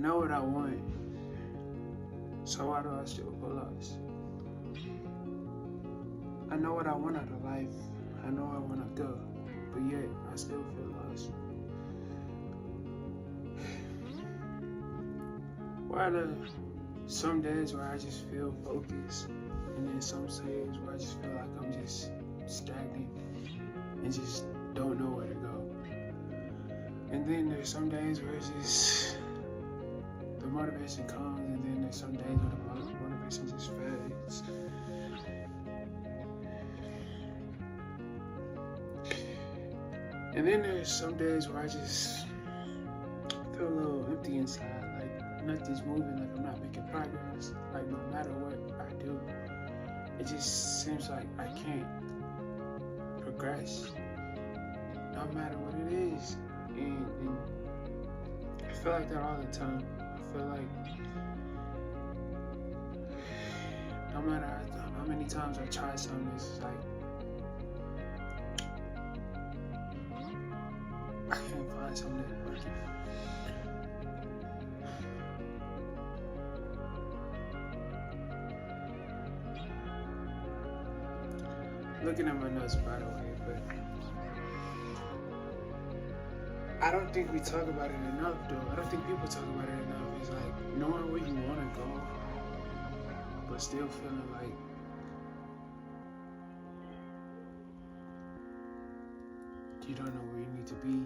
know what I want, so why do I still feel lost? I know what I want out of life. I know I want to go, but yet I still feel lost. Why are there some days where I just feel focused, and then some days where I just feel like I'm just stagnant and just don't know where to go. And then there's some days where it's just the motivation comes, and then there's some days where the motivation just fades. And then there's some days where I just feel a little empty inside, like nothing's moving, like I'm not making progress. Like no matter what I do, it just seems like I can't progress, no matter what it is. And I feel like that all the time. I feel like no matter how many times I try something, it's like I can't find something that's working. Looking at my notes, by the way, but I don't think we talk about it enough, though. I don't think people talk about it enough. It's like knowing where you want to go, but still feeling like you don't know where you need to be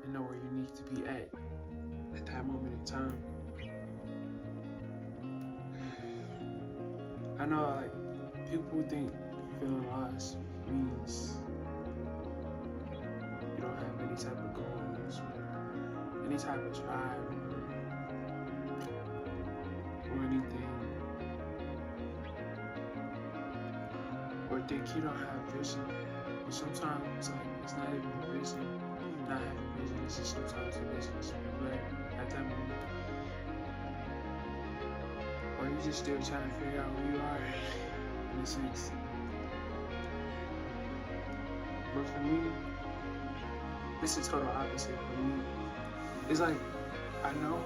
and know where you need to be at that moment in time. I know, like, people think feeling lost means you don't have any type of goals, or any type of drive, or anything, or think you don't have vision. But sometimes it's like it's not even a vision, not having vision. It's just sometimes a vision is right at that moment, or you just still trying to figure out who you are in a sense. But for me, it's the total opposite for me. It's like I know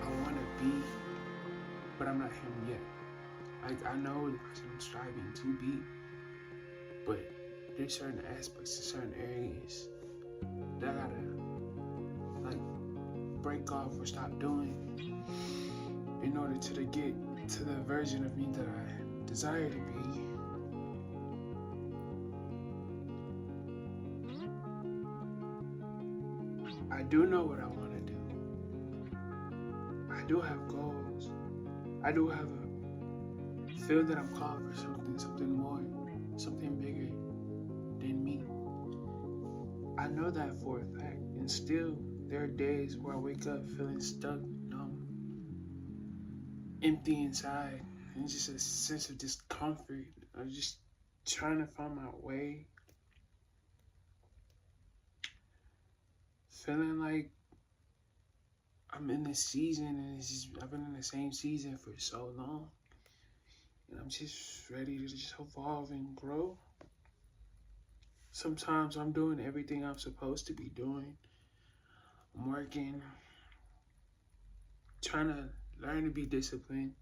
I want to be, but I'm not him yet. Like I know the person I'm striving to be, but there's certain aspects of certain areas that I gotta like break off or stop doing in order to get to the version of me that I desire to be. I do know what I want to do. I do have goals. I do have a feel that I'm called for something more, something bigger than me. I know that for a fact, and still there are days where I wake up feeling stuck, numb, empty inside, and just a sense of discomfort. I'm just trying to find my way, feeling like I'm in this season, and I've been in the same season for so long, and I'm just ready to just evolve and grow. Sometimes I'm doing everything I'm supposed to be doing. I'm working, trying to learn to be disciplined,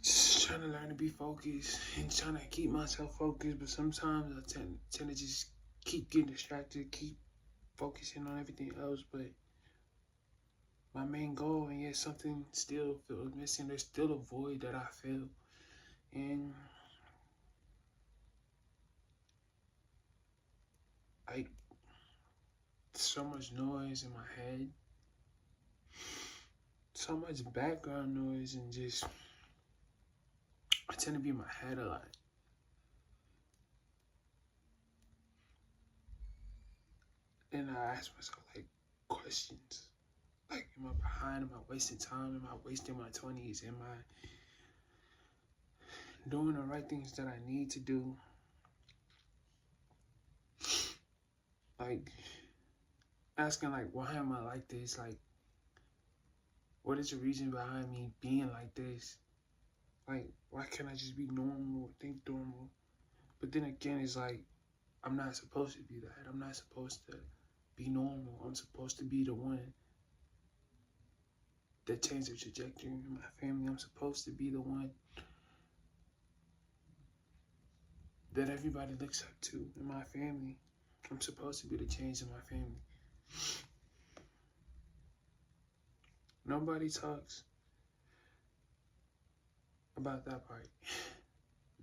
just trying to learn to be focused and trying to keep myself focused. But sometimes I tend to just keep getting distracted, keep focusing on everything else. But my main goal, and yet something still feels missing. There's still a void that I feel. And like so much noise in my head, so much background noise, and just I tend to be in my head a lot. And I ask myself like questions. Like, am I behind? Am I wasting time? Am I wasting my 20s? Am I doing the right things that I need to do? Like, asking like, why am I like this? Like, what is the reason behind me being like this? Like, why can't I just be normal, think normal? But then again, it's like, I'm not supposed to be that. I'm not supposed to be normal. I'm supposed to be the one that change the trajectory in my family. I'm supposed to be the one that everybody looks up to in my family. I'm supposed to be the change in my family. Nobody talks about that part.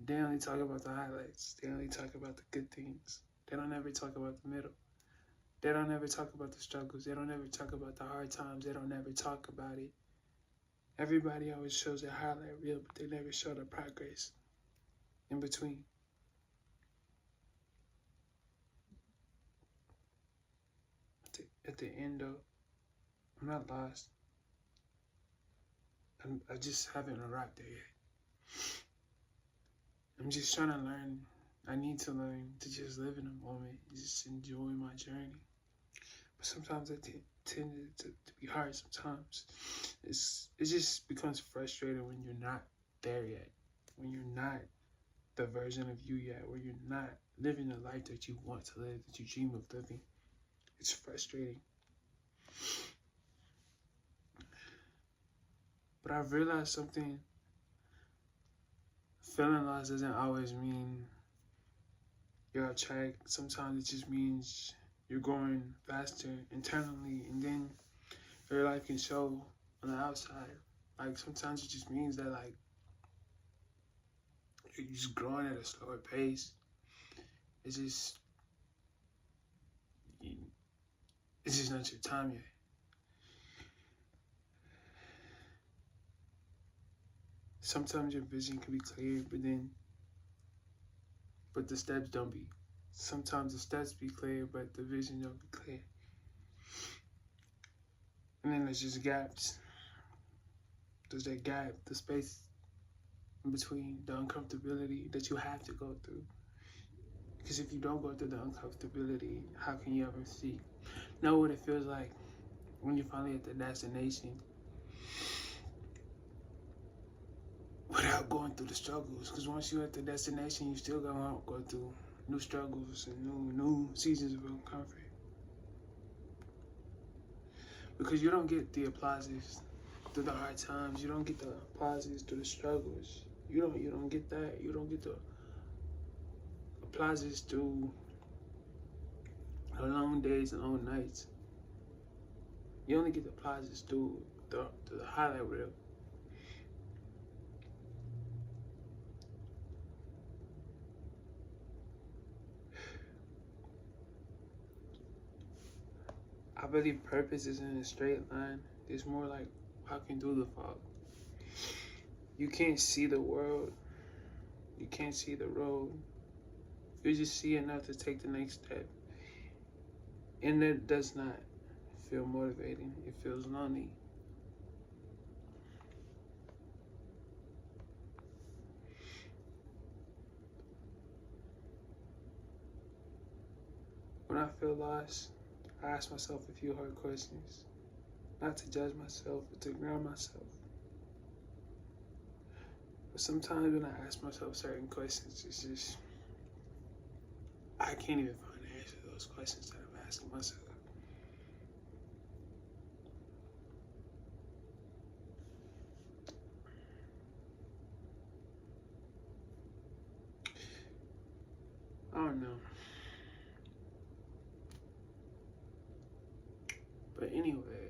They only talk about the highlights. They only talk about the good things. They don't ever talk about the middle. They don't ever talk about the struggles. They don't ever talk about the hard times. They don't ever talk about it. Everybody always shows their highlight reel, but they never show the progress in between. At the end, though, I'm not lost. I just haven't arrived there yet. I'm just trying to learn. I need to learn to just live in the moment, just enjoy my journey. But sometimes it tend to be hard. Sometimes it just becomes frustrating when you're not there yet, when you're not the version of you yet, where you're not living the life that you want to live, that you dream of living. It's frustrating. But I've realized something. Feeling lost doesn't always mean you're off track. Sometimes it just means you're going faster internally, and then your life can show on the outside. Like, sometimes it just means that, like, you're just growing at a slower pace. It's just not your time yet. Sometimes your vision can be clear, but the steps don't be. Sometimes the steps be clear, but the vision don't be clear. And then there's just gaps. There's that gap, the space in between, the uncomfortability that you have to go through. Because if you don't go through the uncomfortability, how can you ever know what it feels like when you're finally at the destination without going through the struggles? Because once you're at the destination, you still gonna go through new struggles and new seasons of uncomfort. Because you don't get the applauses through the hard times. You don't get the applauses through the struggles. You don't get that. You don't get the applauses through the long days and long nights. You only get the applauses through the highlight reel. I believe purpose isn't in a straight line. It's more like walking through the fog. You can't see the world. You can't see the road. You just see enough to take the next step. And it does not feel motivating. It feels lonely. When I feel lost, I ask myself a few hard questions. Not to judge myself, but to ground myself. But sometimes when I ask myself certain questions, it's just, I can't even find the answer to those questions that I'm asking myself. I don't know. But anyway,